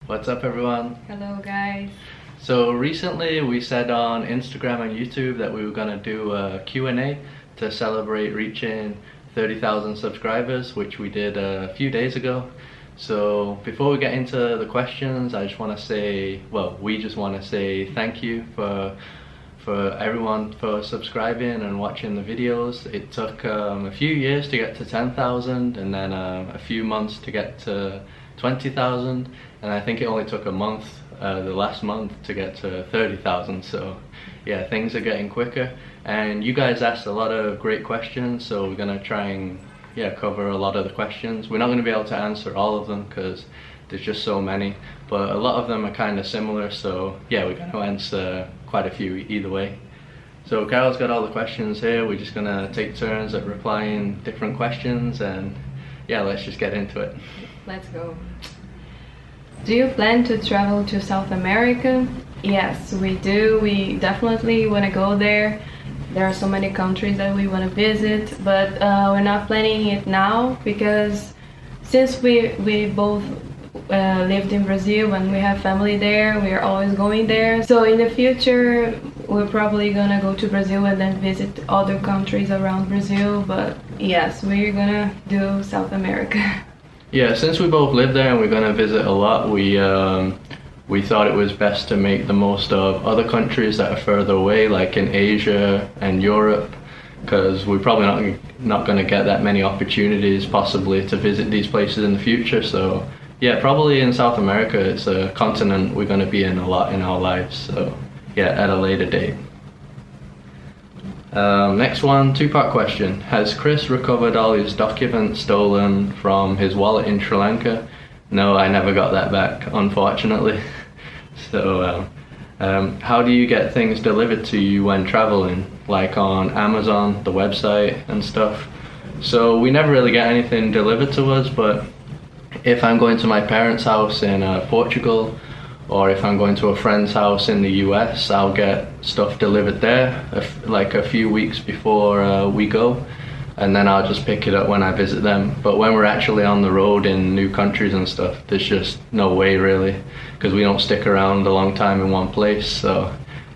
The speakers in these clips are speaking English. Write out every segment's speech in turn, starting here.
What's up, everyone? Hello, guys. So recently we said on Instagram and YouTube that we were going to do a Q&A to celebrate reaching 30,000 subscribers, which we did a few days ago. So before we get into the questions, I just want to say, we just want to say thank you for everyone for subscribing and watching the videos. It took a few years to get to 10,000 and then a few months to get to 20,000, and I think it only took a month, the last month, to get to 30,000. So yeah, things are getting quicker, and you guys asked a lot of great questions, so we're gonna try and cover a lot of the questions. We're not going to be able to answer all of them because there's just so many, but a lot of them are kind of similar, so yeah, we're going to answer quite a few either way. So Carol's got all the questions here. We're just going to take turns at replying different questions, and yeah, let's just get into it. Let's go. Do you plan to travel to South America? Yes, we do. We definitely want to go there. There are so many countries that we want to visit, but we're not planning it now because since we both lived in Brazil and we have family there, we are always going there. So in the future, we're probably gonna go to Brazil and then visit other countries around Brazil, but yes, we're gonna do South America. Yeah, since we both live there and we're going to visit a lot, we thought it was best to make the most of other countries that are further away, like in Asia and Europe, because we're probably not going to get that many opportunities possibly to visit these places in the future. So yeah, probably in South America. It's a continent we're going to be in a lot in our lives, so yeah, at a later date. Next one, two-part question. Has Chris recovered all his documents stolen from his wallet in Sri Lanka? No, I never got that back, unfortunately. So how do you get things delivered to you when traveling, like on Amazon, the website and stuff? So we never really get anything delivered to us, but if I'm going to my parents' house in Portugal, or if I'm going to a friend's house in the US, I'll get stuff delivered there like a few weeks before we go, and then I'll just pick it up when I visit them. But when we're actually on the road in new countries and stuff, there's just no way really, because we don't stick around a long time in one place. So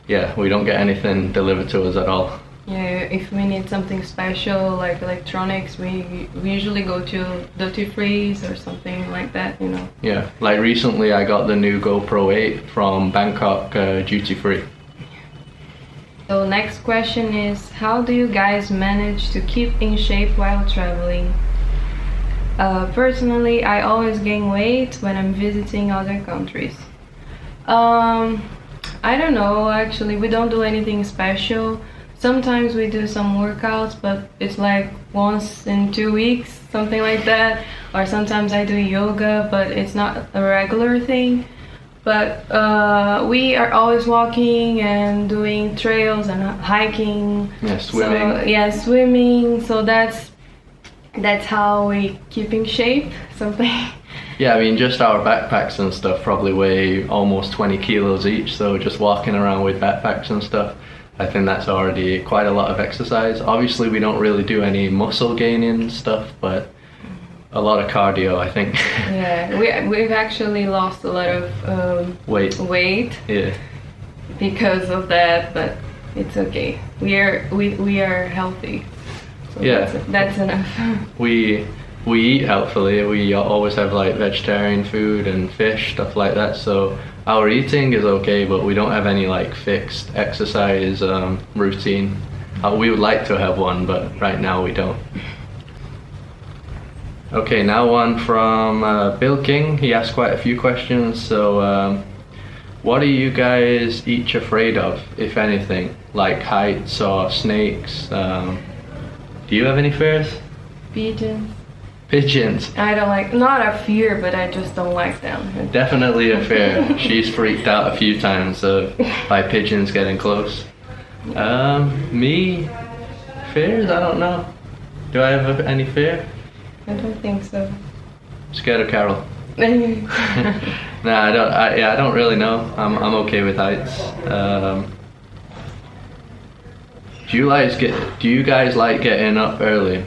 yeah, we don't get anything delivered to us at all. Yeah, if we need something special like electronics, we usually go to duty frees or something like that, you know. Yeah, like recently I got the new GoPro 8 from Bangkok duty free. So next question is, how do you guys manage to keep in shape while traveling? Personally, I always gain weight when I'm visiting other countries. I don't know, actually, we don't do anything special. Sometimes we do some workouts, but it's like once in 2 weeks, something like that. Or sometimes I do yoga, but it's not a regular thing. But we are always walking and doing trails and hiking. Yeah, swimming. So, yeah, swimming. So that's how we keep in shape, something. Yeah, I mean, just our backpacks and stuff probably weigh almost 20 kilos each. So just walking around with backpacks and stuff, I think that's already quite a lot of exercise. Obviously, we don't really do any muscle gaining stuff, but a lot of cardio, I think. Yeah, we've actually lost a lot of weight. Yeah. Because of that, but it's okay. We are healthy. So yeah. That's enough. We eat healthily. We always have like vegetarian food and fish, stuff like that. So our eating is okay, but we don't have any like fixed exercise routine. We would like to have one, but right now we don't. Okay, now one from Bill King. He asked quite a few questions. So what are you guys each afraid of, if anything? Like heights or snakes? Do you have any fears? Pigeons. Pigeons. I don't like, not a fear, but I just don't like them. Definitely a fear. She's freaked out a few times by pigeons getting close. Me? Fears? I don't know. Do I have any fear? I don't think so. Scared of Carol. Nah, I don't really know. I'm okay with heights. Do you guys like getting up early?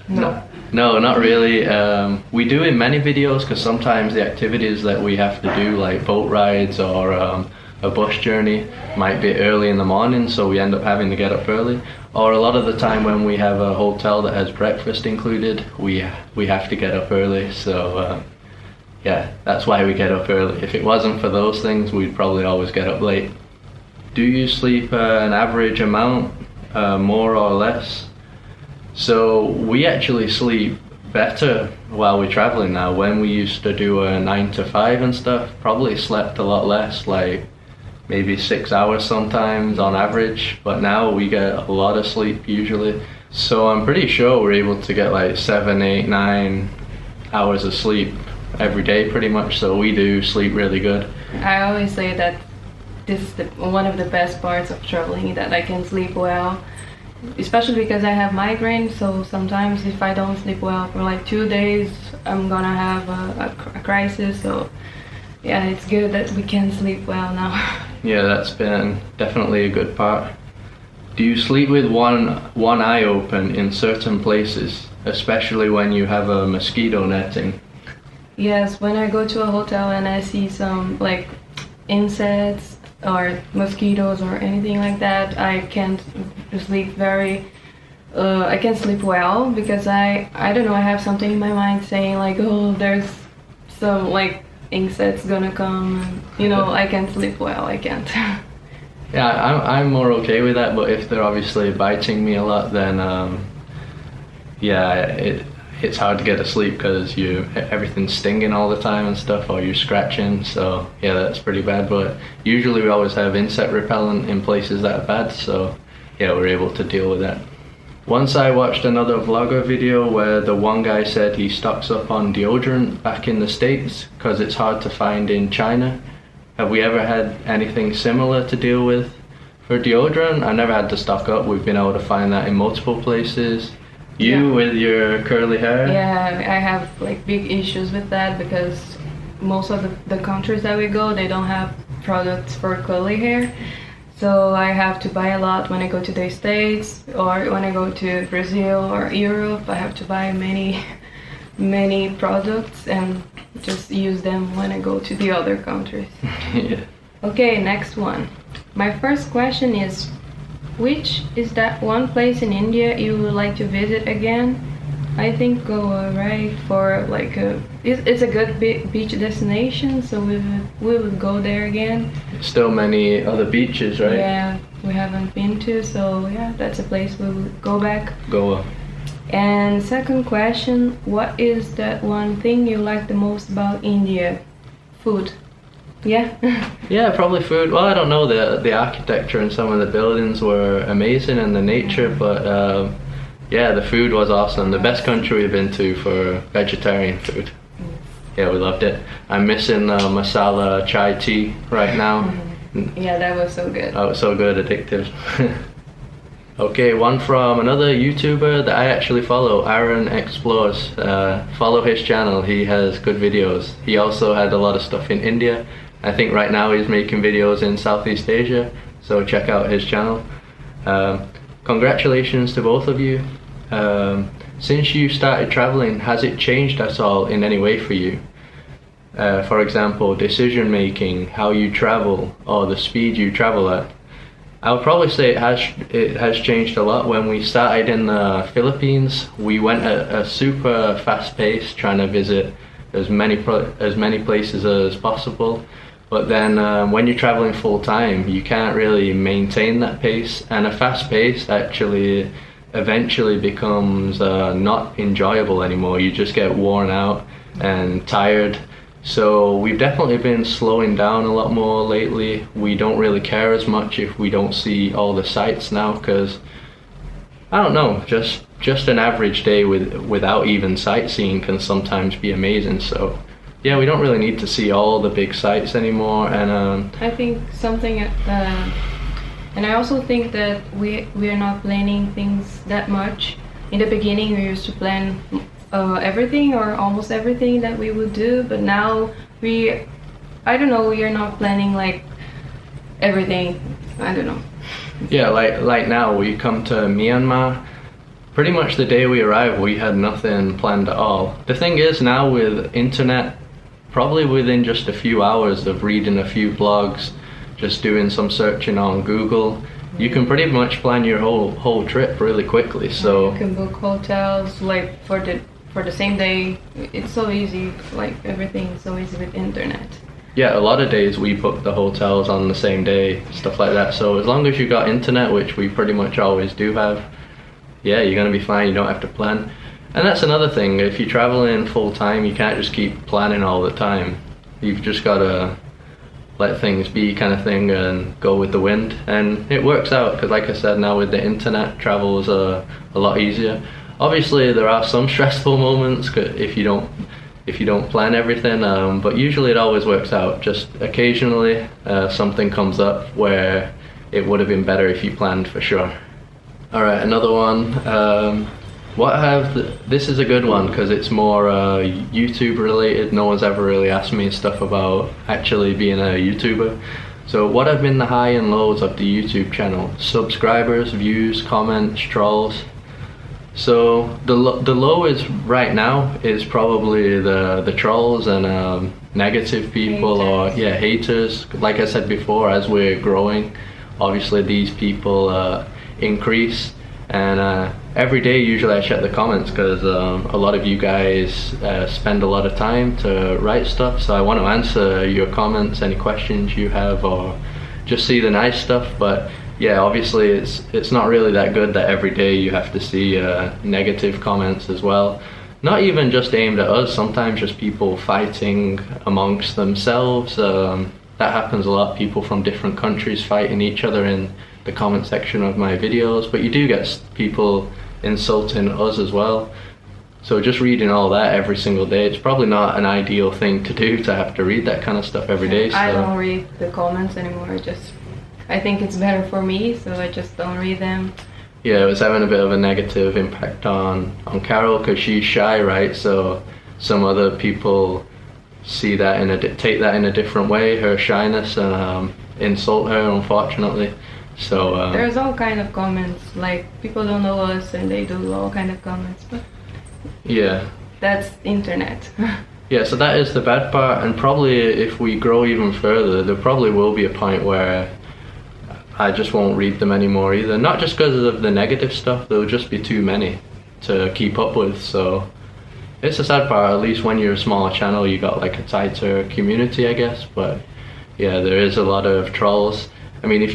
No. No, not really. We do in many videos because sometimes the activities that we have to do, like boat rides or a bus journey, might be early in the morning, so we end up having to get up early. Or a lot of the time when we have a hotel that has breakfast included, we have to get up early. So yeah, that's why we get up early. If it wasn't for those things, we'd probably always get up late. Do you sleep an average amount, more or less? So we actually sleep better while we're traveling now. When we used to do a 9 to 5 and stuff, probably slept a lot less, like maybe 6 hours sometimes on average, but now we get a lot of sleep usually. So I'm pretty sure we're able to get like 7, 8, 9 hours of sleep every day pretty much, so we do sleep really good. I always say that this is one of the best parts of traveling, that I can sleep well, especially because I have migraine, so sometimes if I don't sleep well for like 2 days, I'm gonna have a crisis. So yeah, it's good that we can sleep well now. Yeah, that's been definitely a good part. Do you sleep with one eye open in certain places, especially when you have a mosquito netting? Yes, when I go to a hotel and I see some like insects or mosquitoes or anything like that, I can't sleep I can't sleep well, because I don't know, I have something in my mind saying like, oh, there's some like insects gonna come, and, you know, I can't sleep well, I can't. Yeah, I'm more okay with that, but if they're obviously biting me a lot, then yeah, it's hard to get to sleep because everything's stinging all the time and stuff, or you're scratching. So yeah, that's pretty bad. But usually we always have insect repellent in places that are bad, so yeah, we're able to deal with that. Once I watched another vlogger video where the one guy said he stocks up on deodorant back in the States because it's hard to find in China. Have we ever had anything similar to deal with for deodorant? I never had to stock up. We've been able to find that in multiple places. You, yeah, with your curly hair? Yeah, I have like big issues with that, because most of the countries that we go, they don't have products for curly hair. So I have to buy a lot when I go to the States, or when I go to Brazil or Europe. I have to buy many products and just use them when I go to the other countries. Yeah. Okay, next one. My first question is, which is that one place in India you would like to visit again? I think Goa, right? For like it's a good beach destination, so we would go there again. Still many other beaches, right? Yeah, we haven't been to, so yeah, that's a place we will go back. Goa. And second question, what is that one thing you like the most about India? Food. Yeah. Yeah, probably food. Well, I don't know, the architecture and some of the buildings were amazing, and the nature, but yeah, the food was awesome. The best country we've been to for vegetarian food. Yeah, we loved it. I'm missing masala chai tea right now. Yeah, that was so good. Oh, it was so good, addictive. Okay, one from another YouTuber that I actually follow, Aaron Explores. Follow his channel, he has good videos. He also had a lot of stuff in India. I think right now he's making videos in Southeast Asia, so check out his channel. Congratulations to both of you. Since you started traveling, has it changed at all in any way for you? For example, decision making, how you travel, or the speed you travel at. I would probably say it has changed a lot. When we started in the Philippines, we went at a super fast pace, trying to visit as many places as possible. But then when you're traveling full time, you can't really maintain that pace, and a fast pace actually eventually becomes not enjoyable anymore. You just get worn out and tired. So we've definitely been slowing down a lot more lately. We don't really care as much if we don't see all the sights now, because I don't know, just an average day without even sightseeing can sometimes be amazing. So yeah, we don't really need to see all the big sights anymore. And I think something and I also think that we are not planning things that much. In the beginning we used to plan everything or almost everything that we would do, but now I don't know, we are not planning like everything. I don't know. Yeah, like now we come to Myanmar. pretty much the day we arrived, we had nothing planned at all. The thing is now with internet, probably within just a few hours of reading a few blogs, just doing some searching on Google, you can pretty much plan your whole trip really quickly. So you can book hotels like for the same day. It's so easy, like everything is so easy with internet. yeah, a lot of days we book the hotels on the same day, stuff like that. So as long as you got internet, which we pretty much always do have, yeah, you're gonna be fine. You don't have to plan. And that's another thing. If you're traveling full time, you can't just keep planning all the time. You've just gotta let things be, kind of thing, and go with the wind. And it works out because, like I said, now with the internet, travel is a lot easier. Obviously, there are some stressful moments if you don't plan everything, but usually it always works out. Just occasionally something comes up where it would have been better if you planned for sure. All right, another one. This is a good one because it's more YouTube related. No one's ever really asked me stuff about actually being a YouTuber. So what have been the high and lows of the YouTube channel? Subscribers, views, comments, trolls. So the low is right now is probably the trolls and negative people, haters. or yeah, haters. Like I said before, as we're growing, obviously these people increase. And every day usually I check the comments because a lot of you guys spend a lot of time to write stuff, so I want to answer your comments, any questions you have, or just see the nice stuff. But yeah, obviously it's not really that good that every day you have to see negative comments as well. Not even just aimed at us, sometimes just people fighting amongst themselves. That happens a lot, people from different countries fighting each other in the comment section of my videos, but you do get people insulting us as well. So just reading all that every single day, it's probably not an ideal thing to do, to have to read that kind of stuff every day. So I don't read the comments anymore. I think it's better for me, so I just don't read them. yeah, it was having a bit of a negative impact on Carol because she's shy, right? So some other people see that take that in a different way, her shyness, and insult her, unfortunately. So there's all kind of comments, like people don't know us and they do all kind of comments, but yeah, that's internet. yeah, so that is the bad part. And probably if we grow even further, there probably will be a point where I just won't read them anymore either. Not just because of the negative stuff, there'll just be too many to keep up with. So it's a sad part. At least when you're a smaller channel, you got like a tighter community, I guess. But yeah, there is a lot of trolls. I mean, if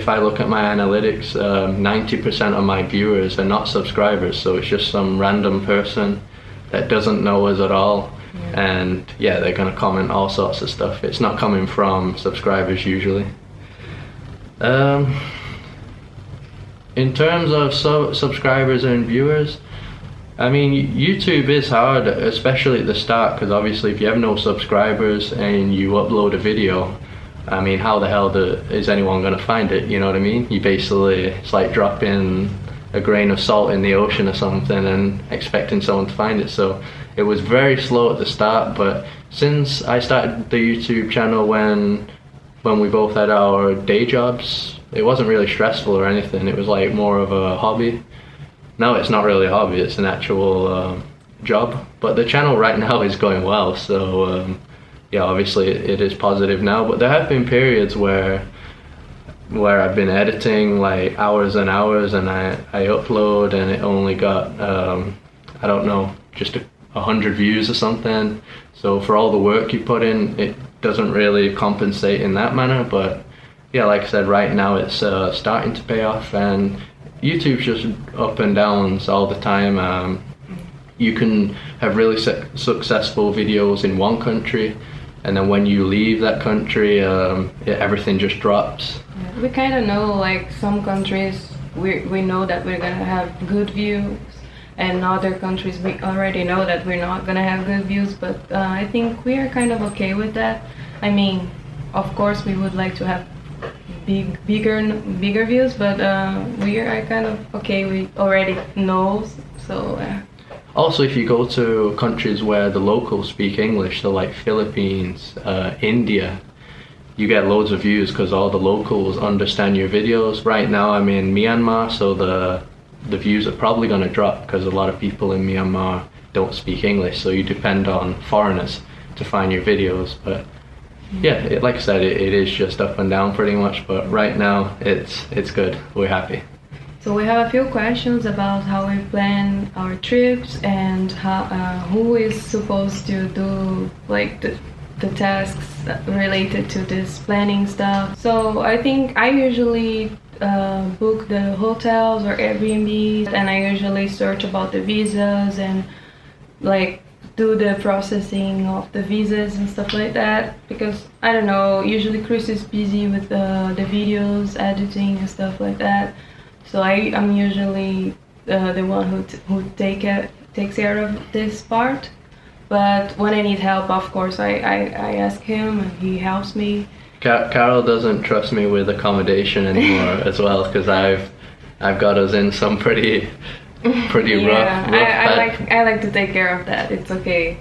I look at my analytics, 90% of my viewers are not subscribers, so it's just some random person that doesn't know us at all. Yeah. And yeah, they're gonna comment all sorts of stuff. It's not coming from subscribers usually. In terms of subscribers and viewers, I mean, YouTube is hard, especially at the start, because obviously if you have no subscribers and you upload a video, I mean, how the hell is anyone going to find it, you know what I mean? It's like dropping a grain of salt in the ocean or something and expecting someone to find it. So it was very slow at the start, but since I started the YouTube channel when we both had our day jobs, it wasn't really stressful or anything. It was like more of a hobby. Now it's not really a hobby, it's an actual job. But the channel right now is going well, so yeah, obviously it is positive now, but there have been periods where I've been editing like hours and hours, and I upload and it only got I don't know, just 100 views or something. So for all the work you put in, it doesn't really compensate in that manner. But yeah, like I said, right now it's starting to pay off, and YouTube's just up and downs all the time. You can have really successful videos in one country, and then when you leave that country, everything just drops. We kind of know, like some countries, we know that we're gonna have good views, and other countries we already know that we're not gonna have good views. But I think we are kind of okay with that. I mean, of course, we would like to have bigger views, but we are kind of okay. We already know, so. Also, if you go to countries where the locals speak English, so like Philippines, India, you get loads of views because all the locals understand your videos. Right now I'm in Myanmar, so the views are probably going to drop because a lot of people in Myanmar don't speak English, so you depend on foreigners to find your videos. But yeah, like I said, it is just up and down pretty much, but right now it's good. We're happy. So we have a few questions about how we plan our trips and how, who is supposed to do like the tasks related to this planning stuff. So I think I usually book the hotels or Airbnb, and I usually search about the visas and like do the processing of the visas and stuff like that, because I don't know, usually Chris is busy with the videos editing and stuff like that, so I'm usually the one who takes care of this part. But when I need help, of course I ask him and he helps me. Carol doesn't trust me with accommodation anymore as well, because I've got us in some pretty rough bed. I like to take care of that. It's okay.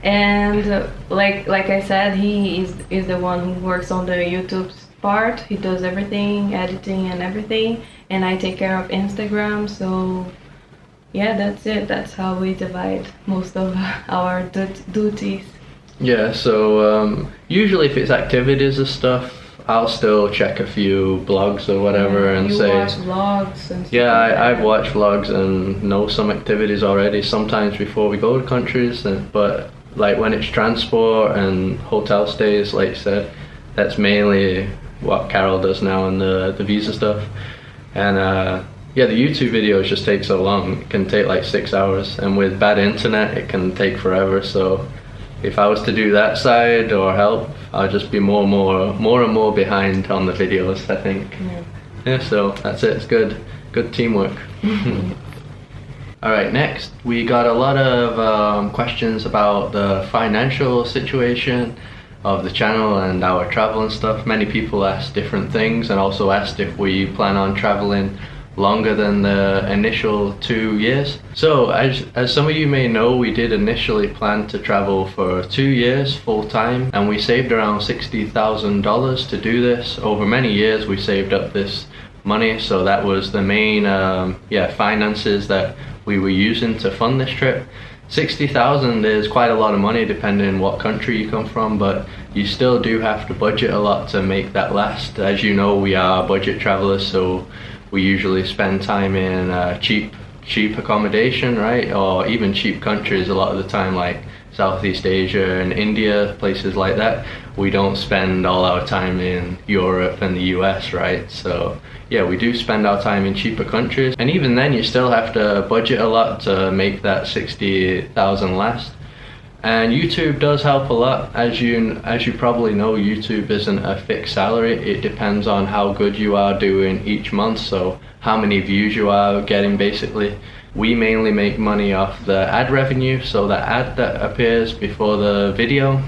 And like I said, he is the one who works on the YouTube part. He does everything, editing and everything, and I take care of Instagram. So yeah, that's it. That's how we divide most of our duties. Yeah, so usually if it's activities and stuff, I'll still check a few blogs or whatever and say... You watch vlogs and stuff. Yeah, I've watched vlogs and know some activities already, sometimes before we go to countries, but like when it's transport and hotel stays, like you said, that's mainly what Carol does now, and the visa stuff. And yeah, the YouTube videos just take so long. It can take like 6 hours, and with bad internet it can take forever, so if I was to do that side or help, I'll just be more and more behind on the videos, I think. Yeah, so that's it. It's good teamwork. Alright, next we got a lot of questions about the financial situation of the channel and our travel and stuff. Many people asked different things, and also asked if we plan on traveling longer than the initial 2 years. So as some of you may know, we did initially plan to travel for 2 years full time, and we saved around $60,000 to do this. Over many years we saved up this money, so that was the main finances that we were using to fund this trip. 60,000 is quite a lot of money depending on what country you come from, but you still do have to budget a lot to make that last. As you know, we are budget travelers, so we usually spend time in cheap accommodation, right? Or even cheap countries a lot of the time, like Southeast Asia and India, places like that. We don't spend all our time in Europe and the US, right? So yeah, we do spend our time in cheaper countries, and even then you still have to budget a lot to make that 60,000 last. And YouTube does help a lot. As you probably know, YouTube isn't a fixed salary. It depends on how good you are doing each month, so how many views you are getting basically. We mainly make money off the ad revenue, so the ad that appears before the video.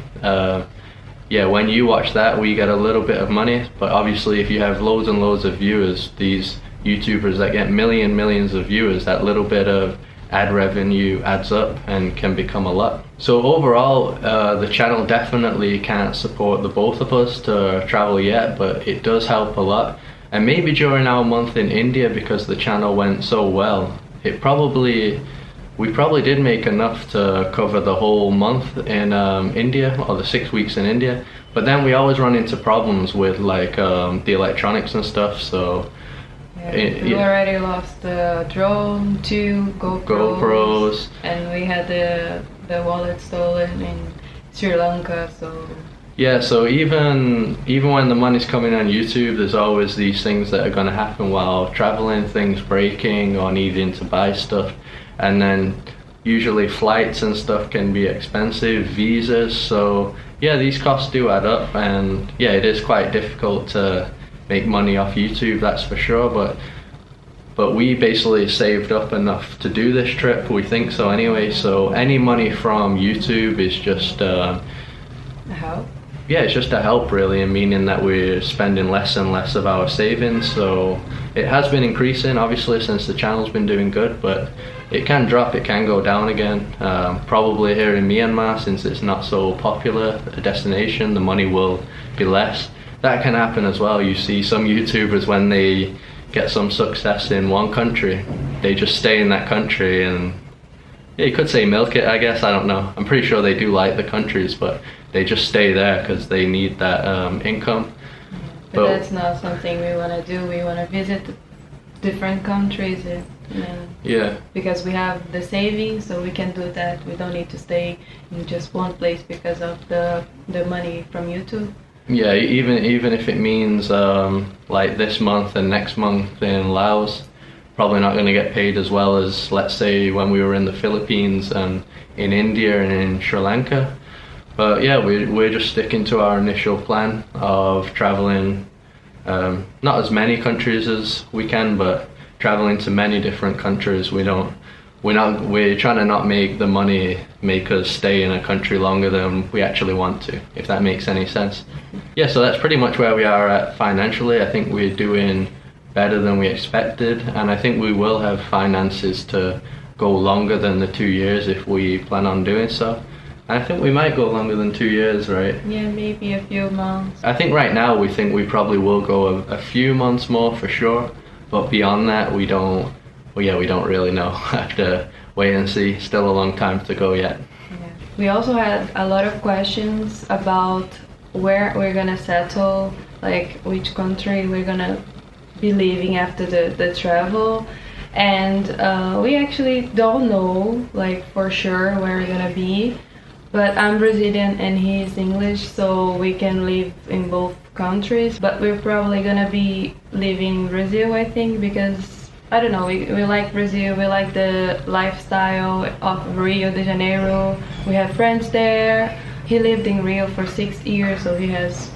Yeah, when you watch that, we get a little bit of money, but obviously if you have loads and loads of viewers, these YouTubers that get millions of viewers, that little bit of ad revenue adds up and can become a lot. So overall, the channel definitely can't support the both of us to travel yet, but it does help a lot. And maybe during our month in India, because the channel went so well, we probably did make enough to cover the whole month in India, or the 6 weeks in India. But then we always run into problems with like the electronics and stuff, so we already lost the drone, 2 GoPros, and we had the wallet stolen in Sri Lanka, so... Yeah, so even when the money's coming on YouTube, there's always these things that are going to happen while traveling, things breaking or needing to buy stuff. And then usually flights and stuff can be expensive, visas, so yeah, these costs do add up, and yeah, it is quite difficult to make money off YouTube, that's for sure, but we basically saved up enough to do this trip, we think so anyway, so any money from YouTube is just a help. Yeah, it's just a help really, and meaning that we're spending less and less of our savings. So it has been increasing obviously since the channel's been doing good, but it can drop, it can go down again. Probably here in Myanmar, since it's not so popular a destination, the money will be less. That can happen as well. You see some YouTubers, when they get some success in one country, they just stay in that country and, yeah, you could say milk it, I guess. I don't know. I'm pretty sure they do like the countries, but they just stay there because they need that income. But that's not something we want to do. We want to visit different countries, yeah, because we have the savings, so we can do that. We don't need to stay in just one place because of the money from YouTube. Yeah, even if it means like this month and next month in Laos, probably not going to get paid as well as, let's say, when we were in the Philippines and in India and in Sri Lanka. But yeah, we're just sticking to our initial plan of traveling, not as many countries as we can, but traveling to many different countries. We're trying to not make the money make us stay in a country longer than we actually want to, if that makes any sense. Yeah, so that's pretty much where we are at financially. I think we're doing better than we expected, and I think we will have finances to go longer than the 2 years if we plan on doing so. And I think we might go longer than 2 years, right? Yeah, maybe a few months. I think right now we think we probably will go a few months more for sure, but beyond that we don't really know. Have to wait and see. Still a long time to go yet. Yeah. We also had a lot of questions about where we're gonna settle, like which country we're gonna be living after the travel, and we actually don't know like for sure where we're gonna be, but I'm Brazilian and he's English, so we can live in both countries, but we're probably gonna be living in Brazil, I think, because I don't know, we like Brazil, we like the lifestyle of Rio de Janeiro, we have friends there. He lived in Rio for 6 years, so he has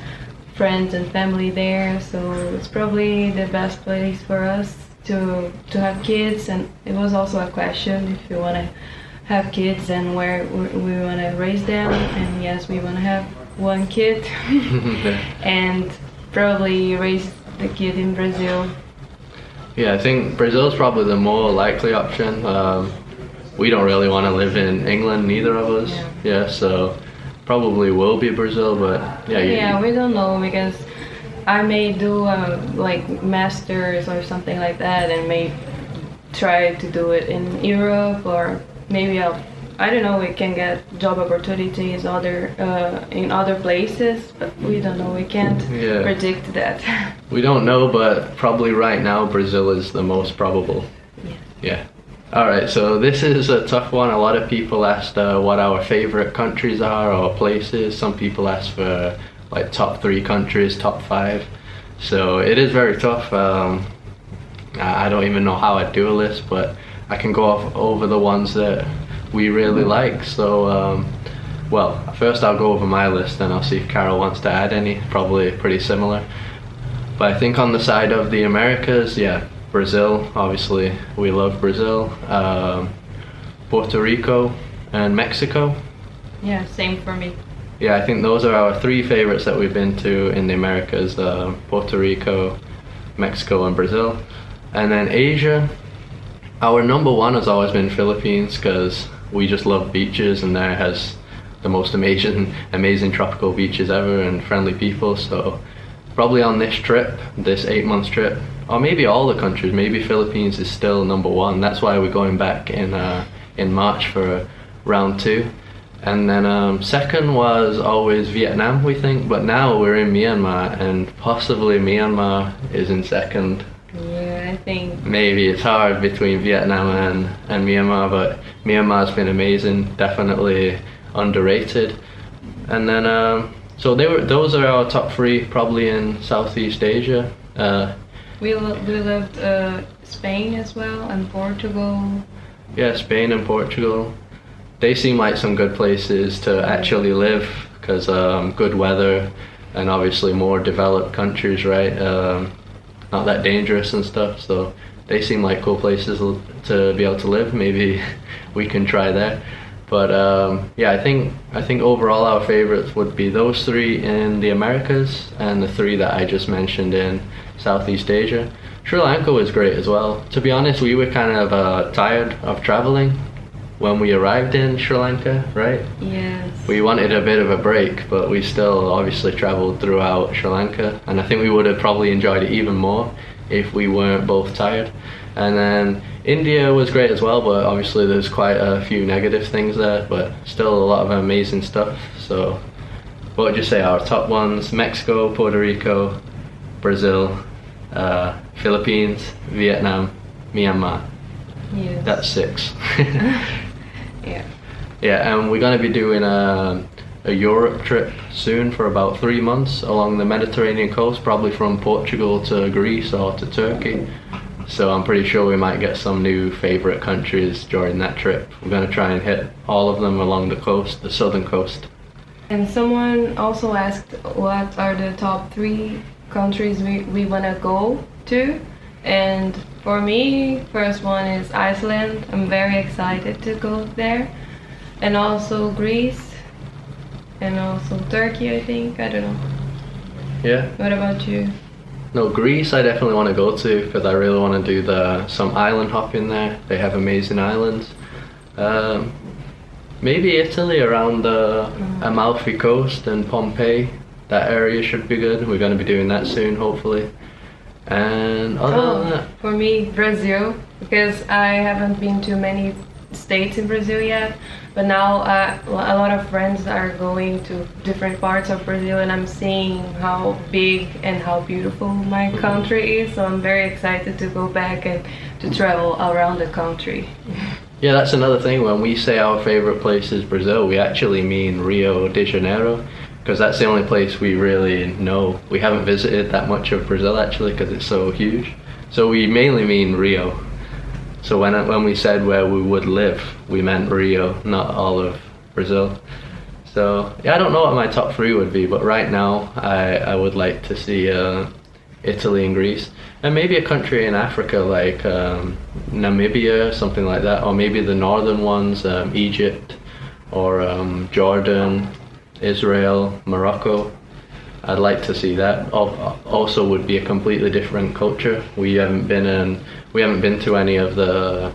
friends and family there, so it's probably the best place for us to have kids. And it was also a question if you want to have kids and where we want to raise them, and yes, we want to have one kid and probably raise the kid in Brazil. Yeah, I think Brazil's probably the more likely option. We don't really want to live in England, neither of us. Yeah, so probably will be Brazil, but yeah. We don't know, because I may do like masters or something like that, and may try to do it in Europe, or maybe I don't know, we can get job opportunities in other places, but we don't know. We can't predict that. We don't know, but probably right now Brazil is the most probable. Yeah. Alright, so this is a tough one. A lot of people asked what our favorite countries are or places. Some people asked for like top 3 countries, top 5. So it is very tough. I don't even know how I'd do a list, but I can go off over the ones that we really like. So, well, first I'll go over my list and I'll see if Carol wants to add any. Probably pretty similar. But I think on the side of the Americas, yeah, Brazil, obviously, we love Brazil, Puerto Rico, and Mexico. Yeah, same for me. Yeah, I think those are our 3 favorites that we've been to in the Americas, Puerto Rico, Mexico, and Brazil. And then Asia, our number 1 has always been Philippines, because we just love beaches, and there has the most amazing tropical beaches ever and friendly people. So probably on this trip, this 8-month trip, or maybe all the countries, maybe Philippines is still number 1. That's why we're going back in March for round 2. And then second was always Vietnam, we think, but now we're in Myanmar, and possibly Myanmar is in second. Yeah, I think maybe it's hard between Vietnam and Myanmar, but Myanmar's been amazing, definitely underrated. And then so those are our top 3, probably in Southeast Asia. We loved Spain as well, and Portugal. Yeah, Spain and Portugal. They seem like some good places to actually live, because good weather, and obviously more developed countries, right? Not that dangerous and stuff, so they seem like cool places to be able to live. Maybe we can try that. But yeah, I think overall our favorites would be those 3 in the Americas, and the 3 that I just mentioned in Southeast Asia. Sri Lanka was great as well. To be honest, we were kind of tired of traveling when we arrived in Sri Lanka, right? Yes. We wanted a bit of a break, but we still obviously traveled throughout Sri Lanka, and I think we would have probably enjoyed it even more if we weren't both tired. And then India was great as well, but obviously there's quite a few negative things there, but still a lot of amazing stuff. So what would you say our top ones? Mexico, Puerto Rico, Brazil, Philippines, Vietnam, Myanmar. Yes. That's 6. Yeah. Yeah, and we're going to be doing a Europe trip soon for about 3 months along the Mediterranean coast, probably from Portugal to Greece or to Turkey. So I'm pretty sure we might get some new favourite countries during that trip. We're going to try and hit all of them along the coast, the southern coast. And someone also asked what are the top 3 countries we want to go to. And for me, first one is Iceland. I'm very excited to go there. And also Greece. And also Turkey, I think. I don't know. Yeah. What about you? No, Greece I definitely want to go to because I really want to do some island hopping there. They have amazing islands. Maybe Italy around the Amalfi Coast and Pompeii. That area should be good. We're going to be doing that soon, hopefully. And other than that, for me, Brazil, because I haven't been to many states in Brazil yet, but now a lot of friends are going to different parts of Brazil, and I'm seeing how big and how beautiful my country is, so I'm very excited to go back and to travel around the country. Yeah, that's another thing. When we say our favorite place is Brazil, we actually mean Rio de Janeiro, because that's the only place we really know. We haven't visited that much of Brazil actually because it's so huge. So we mainly mean Rio. So when we said where we would live, we meant Rio, not all of Brazil. So yeah, I don't know what my top 3 would be, but right now I would like to see Italy and Greece, and maybe a country in Africa like Namibia, something like that, or maybe the northern ones, Egypt or Jordan, Israel, Morocco. I'd like to see that. Also would be a completely different culture. We haven't been to any of the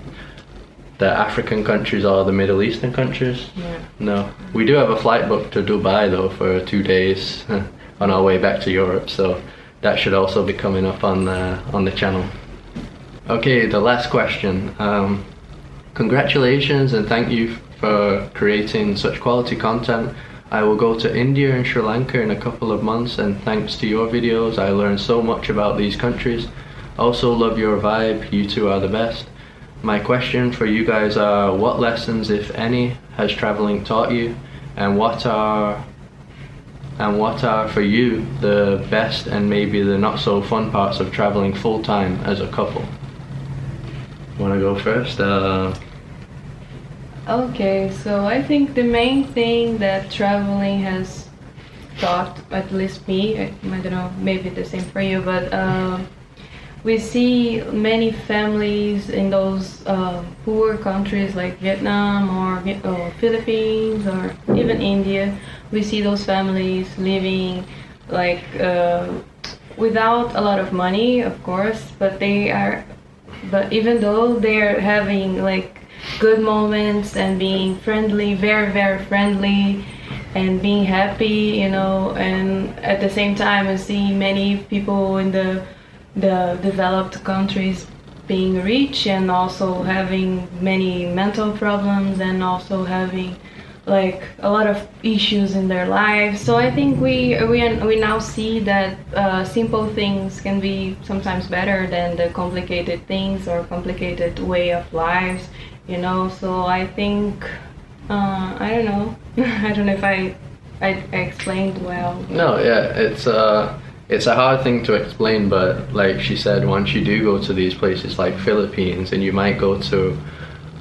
African countries or the Middle Eastern countries. Yeah. No. We do have a flight booked to Dubai though for 2 days on our way back to Europe, so that should also be coming up on the channel. Okay, the last question. Congratulations and thank you for creating such quality content. I will go to India and Sri Lanka in a couple of months, and thanks to your videos I learned so much about these countries. Also love your vibe, you two are the best. My question for you guys are, what lessons, if any, has traveling taught you, and what are for you the best and maybe the not so fun parts of traveling full time as a couple? Wanna go first? Okay, so I think the main thing that traveling has taught, at least me, I don't know, maybe the same for you, but we see many families in those poor countries like Vietnam or Philippines or even India. We see those families living like without a lot of money, of course, but even though they're having like good moments and being friendly, very, very friendly, and being happy, you know, and at the same time I see many people in the developed countries being rich and also having many mental problems and also having like a lot of issues in their lives. So I think we now see that simple things can be sometimes better than the complicated things or complicated way of lives, you know. So I think I don't know I don't know if I explained well. No, yeah, it's a hard thing to explain, but like she said, once you do go to these places like Philippines and you might go to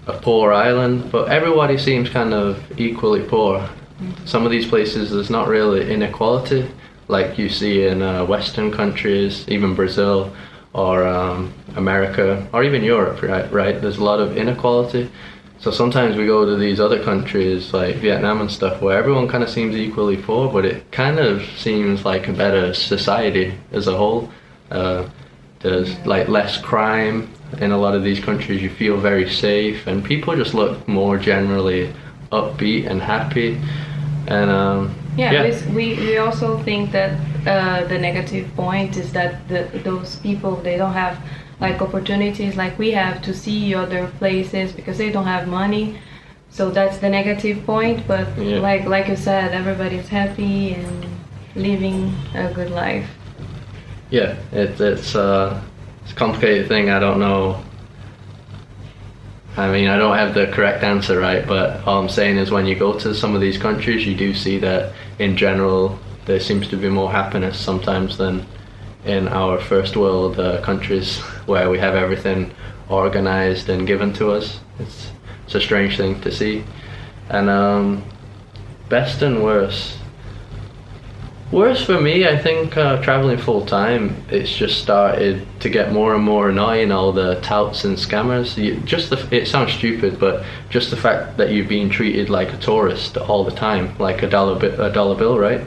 a poor island, but everybody seems kind of equally poor. Mm-hmm. Some of these places there's not really inequality like you see in Western countries, even Brazil or America or even Europe, right? There's a lot of inequality. So sometimes we go to these other countries like Vietnam and stuff where everyone kind of seems equally poor, but it kind of seems like a better society as a whole. There's like less crime in a lot of these countries. You feel very safe and people just look more generally upbeat and happy. And we also think that the negative point is that those people, they don't have like opportunities like we have to see other places because they don't have money. So that's the negative point. But Yeah. like you said, everybody's happy and living a good life. Yeah, it's a complicated thing. I don't know. I mean, I don't have the correct answer, right? But all I'm saying is when you go to some of these countries, you do see that in general there seems to be more happiness sometimes than in our first world countries where we have everything organized and given to us. It's a strange thing to see. And best and worst. Worst for me, I think traveling full time, it's just started to get more and more annoying, all the touts and scammers. It sounds stupid, but just the fact that you're being treated like a tourist all the time, like a dollar bill, right?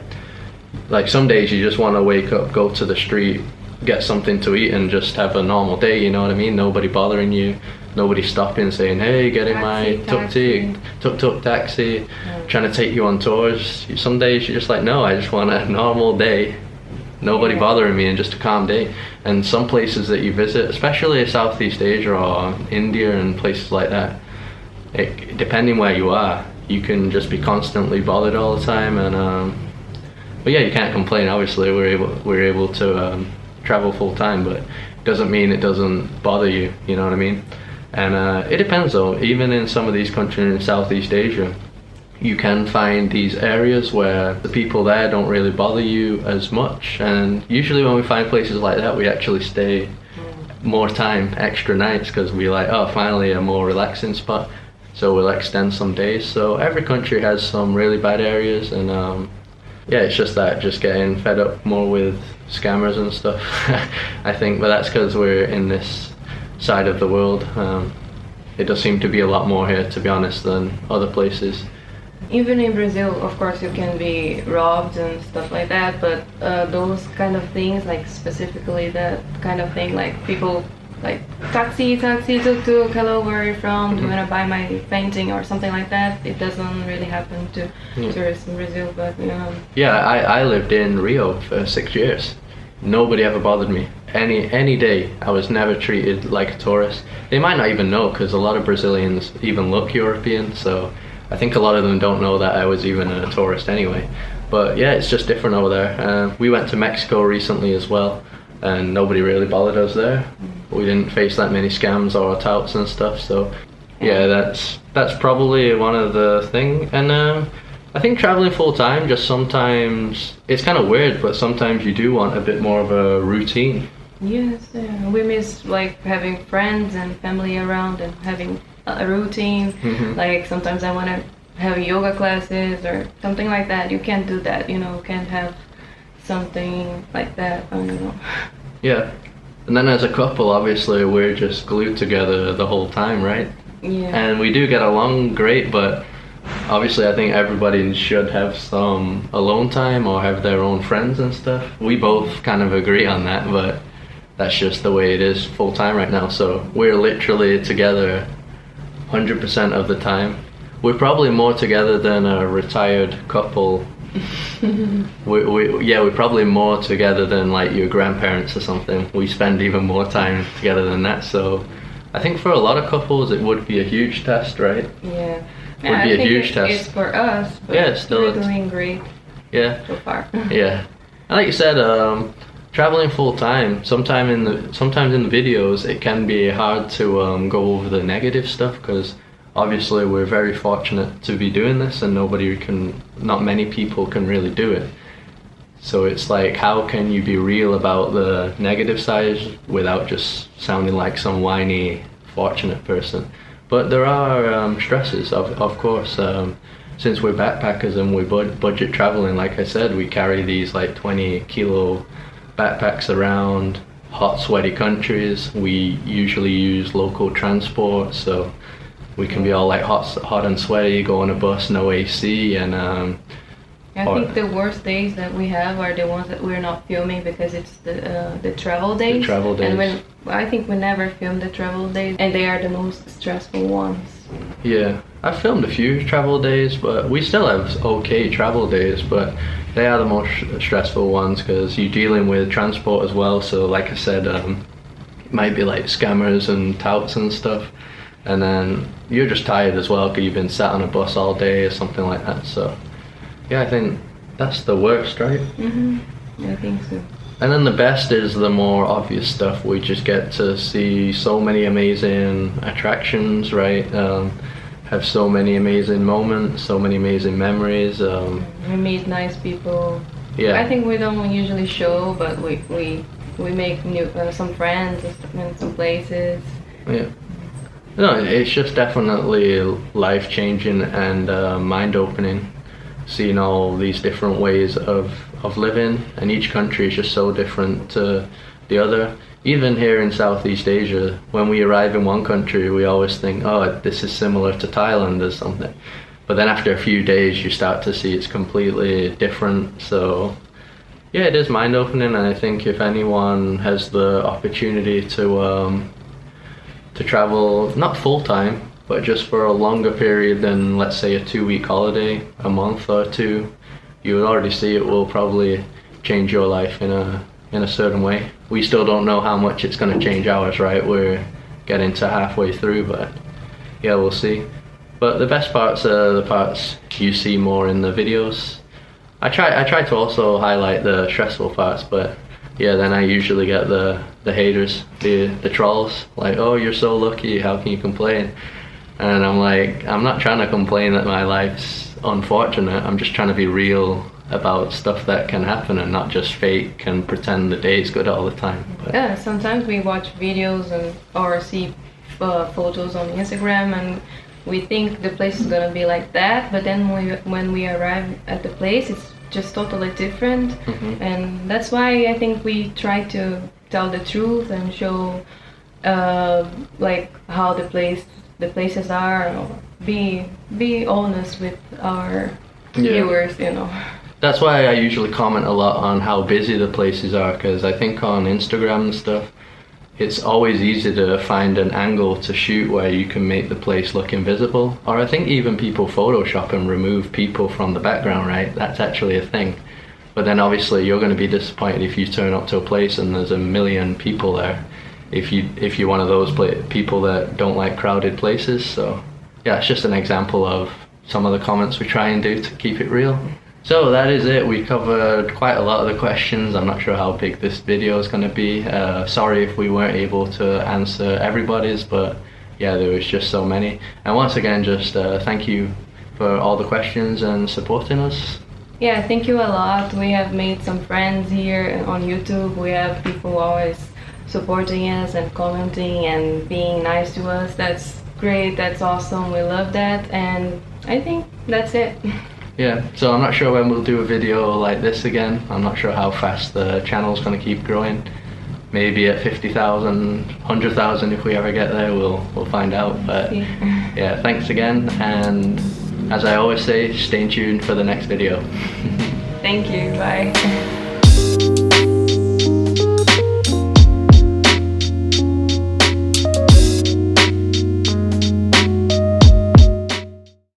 Like some days you just want to wake up, go to the street, get something to eat and just have a normal day, you know what I mean? Nobody bothering you, nobody stopping saying, hey, get in my tuk-tuk taxi, trying to take you on tours. Some days you're just like, no, I just want a normal day, nobody bothering me, and just a calm day. And some places that you visit, especially Southeast Asia or India and places like that, depending where you are, you can just be constantly bothered all the time. And but yeah, you can't complain. Obviously we're able to travel full time, but it doesn't mean it doesn't bother you, you know what I mean? And it depends though. Even in some of these countries in Southeast Asia, you can find these areas where the people there don't really bother you as much. And usually when we find places like that, we actually stay more time, extra nights, because we're like, oh, finally a more relaxing spot. So we'll extend some days. So every country has some really bad areas, and yeah, it's just getting fed up more with scammers and stuff. I think, but that's because we're in this side of the world. It does seem to be a lot more here, to be honest, than other places. Even in Brazil, of course, you can be robbed and stuff like that, but those kind of things, like specifically that kind of thing, like people like taxi, tuk-tuk, hello, where are you from? Do you want to buy my painting or something like that? It doesn't really happen to tourists in Brazil, but Yeah, I lived in Rio for 6 years. Nobody ever bothered me. Any day, I was never treated like a tourist. They might not even know, because a lot of Brazilians even look European, so I think a lot of them don't know that I was even a tourist anyway. But yeah, it's just different over there. We went to Mexico recently as well, and nobody really bothered us there. We didn't face that many scams or touts and stuff, so yeah, that's probably one of the things. And I think traveling full time, just sometimes it's kind of weird, but sometimes you do want a bit more of a routine. Yes, we miss like having friends and family around and having a routine. Like sometimes I want to have yoga classes or something like that. You can't do that, can't have something like that. I don't know. Yeah, and then as a couple, obviously we're just glued together the whole time, right? Yeah. And we do get along great, but obviously I think everybody should have some alone time or have their own friends and stuff. We both kind of agree on that, but that's just the way it is full time right now. So we're literally together 100% of the time. We're probably more together than a retired couple. We're probably more together than like your grandparents or something. We spend even more time together than that. So I think for a lot of couples it would be a huge test, right? Yeah. Would be a huge test. It's for us, but yeah, still we're doing great. Yeah. So far. Yeah. And like you said, traveling full time, sometimes in the videos it can be hard to go over the negative stuff, because obviously we're very fortunate to be doing this, and not many people can really do it. So it's like, how can you be real about the negative side without just sounding like some whiny fortunate person? But there are stresses, of course. Since we're backpackers and we're budget traveling, like I said, we carry these like 20 kilo backpacks around hot, sweaty countries. We usually use local transport, so we can be all like hot and sweaty, go on a bus, no AC, and I think the worst days that we have are the ones that we're not filming, because it's the travel days. The travel days. And I think we never film the travel days, and they are the most stressful ones. Yeah, I've filmed a few travel days, but we still have okay travel days, but they are the most stressful ones because you're dealing with transport as well. So like I said, it might be like scammers and touts and stuff, and then you're just tired as well because you've been sat on a bus all day or something like that. So yeah, I think that's the worst, right? I think so. And then the best is the more obvious stuff. We just get to see so many amazing attractions, right? Have so many amazing moments, so many amazing memories. We meet nice people. Yeah. I think we don't usually show, but we make new some friends in some places. Yeah. No, it's just definitely life-changing and mind-opening, seeing all these different ways of living, and each country is just so different to the other. Even here in Southeast Asia, when we arrive in one country, we always think, oh, this is similar to Thailand or something. But then after a few days, you start to see it's completely different. So yeah, it is mind-opening, and I think if anyone has the opportunity to travel, not full-time, but just for a longer period than, let's say, a 2-week holiday, a month or two, you would already see it will probably change your life in a certain way. We still don't know how much it's going to change ours, right? We're getting to halfway through, but yeah, we'll see. But the best parts are the parts you see more in the videos. I try to also highlight the stressful parts, but yeah, then I usually get the haters, the trolls, like, oh, you're so lucky, how can you complain? And I'm like, I'm not trying to complain that my life's unfortunate, I'm just trying to be real about stuff that can happen and not just fake and pretend the day's good all the time. But yeah, sometimes we watch videos or see photos on Instagram and we think the place is gonna be like that, but then when we arrive at the place, it's just totally different. And that's why I think we try to tell the truth and show like how the places are, or be honest with our viewers, you know. That's why I usually comment a lot on how busy the places are, because I think on Instagram and stuff, it's always easy to find an angle to shoot where you can make the place look invisible. Or I think even people Photoshop and remove people from the background, right? That's actually a thing. But then obviously you're going to be disappointed if you turn up to a place and there's a million people there, if you're one of those people that don't like crowded places. So yeah, it's just an example of some of the comments we try and do to keep it real. So that is it. We covered quite a lot of the questions. I'm not sure how big this video is going to be. Sorry if we weren't able to answer everybody's, but yeah, there was just so many. And once again, just thank you for all the questions and supporting us. Yeah, thank you a lot. We have made some friends here on YouTube. We have people always supporting us and commenting and being nice to us. That's great. That's awesome. We love that. And I think that's it. Yeah, so I'm not sure when we'll do a video like this again. I'm not sure how fast the channel's going to keep growing. Maybe at 50,000, 100,000 if we ever get there, we'll find out. But yeah, thanks again, and as I always say, stay tuned for the next video. Thank you, bye.